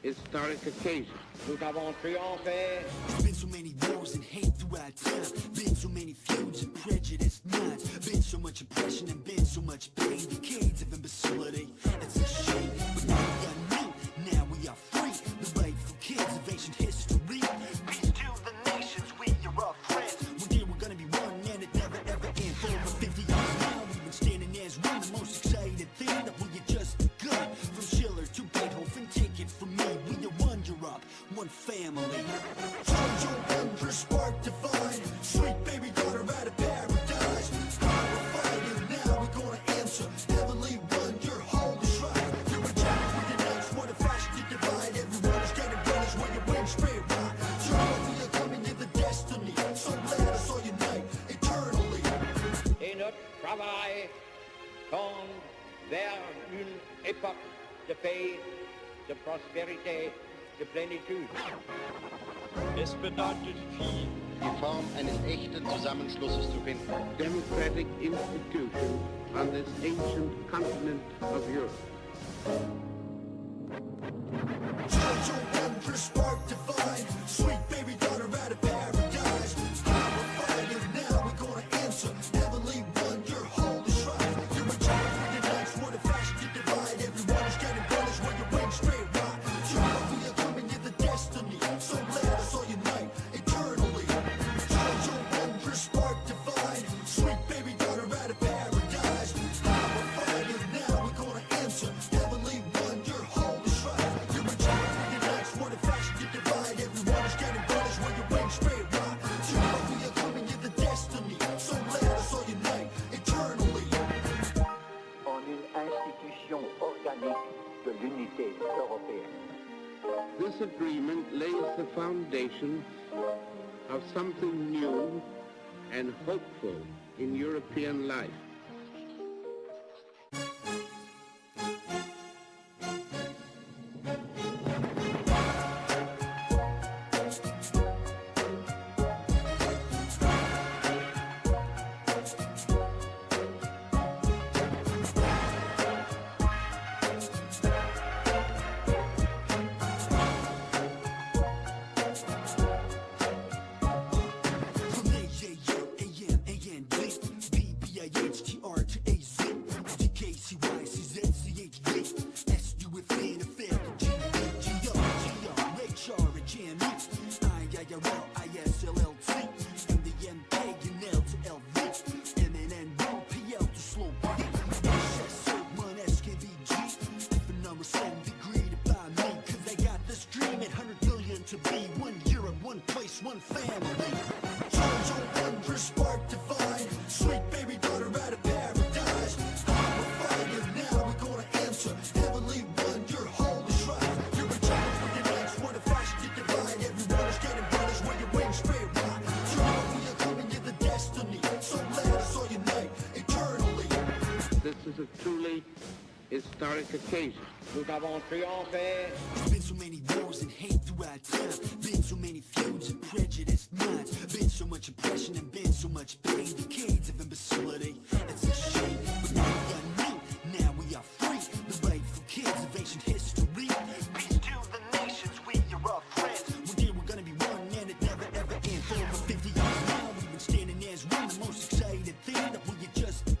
Historic occasion. Nous avons triomphé. There's been so many wars and hate throughout time. Been so many feuds and prejudiced minds. Been so much oppression and been so much pain. Decades of imbecility. It's a shame. But now we are new. Now we are free. The rightful kids of ancient history. Peace to the nations. We are all friends. One day we're gonna be one and it never ever ends. For over 50 years now we've been standing as one. The most exciting thing that we are just begun. From Schiller to Beethoven, take it from me. We are one Europe, one family. Charge your wonder, spark divine. Sweet baby daughter out of paradise. Power fighter, now we're gonna answer. Heavenly wonder, holy shrine. You're a child with your nights, what a fashion you divide. Everyone is getting brothers when your wings straight right. Sure, we are coming to the destiny. So let us all unite eternally. Et notre travail tend vers une époque de paix, de prospérité, de plénitude. Es bedeutet viel. Die Form eines echten Zusammenschlusses zu finden. Democratic institutions on this ancient continent of Europe. Charge your wonder, spark divine. Sweet baby daughter out of paradise. Power fighter, now we're gonna answer. Heavenly wonder, holy shrine. You're a child with your nights, what a fashion you divide. Everyone is getting brothers when your wings straight right. Sure, we are coming to the destiny. So let us all unite eternally. Charge your wonder, spark divine. Sweet baby daughter out of paradise. Power fighter, now we're gonna answer. Heavenly wonder, holy shrine. You're a child with your nights, what a fashion you divide. Everyone is getting brothers when your wings straight right. Sure, we are coming to the destiny. So let us all unite eternally. En une institution organique de l'unité européenne. This agreement lays the foundation of something new and hopeful in European life. From A-A-U-A-M-A-N-D B-B-I-H-T-R to A-Z D-K-C-Y-C-Z-C-H-D S-U-F-N F-L G-G-G-R-H-R-H-M-E I-I-R-L-I-S-L-L-T M-D-M-K-N-L to L-V M-N-N-O-P-L to slow B S-S-O-1-S-K-V-G Different numbers, same degree to by me Cause I got this dream at 100 billion to be one Europe, one place, one family. Charge your wonder, spark divine. Sweet baby daughter out of paradise. Power fighter, now we're gonna answer. Heavenly wonder, holy shrine. You're a child with your nights, what a fashion you divide. Everyone is getting brothers when your wings straight right. Sure, we are coming to the destiny. So let us all unite eternally. This is a truly historic occasion. Nous avons triomphé. There's been so many wars and hate throughout time. Been so many feuds and prejudiced minds. Been so much oppression and been so much pain. Decades of imbecility. It's a shame, but now we are new. Now we are free. The just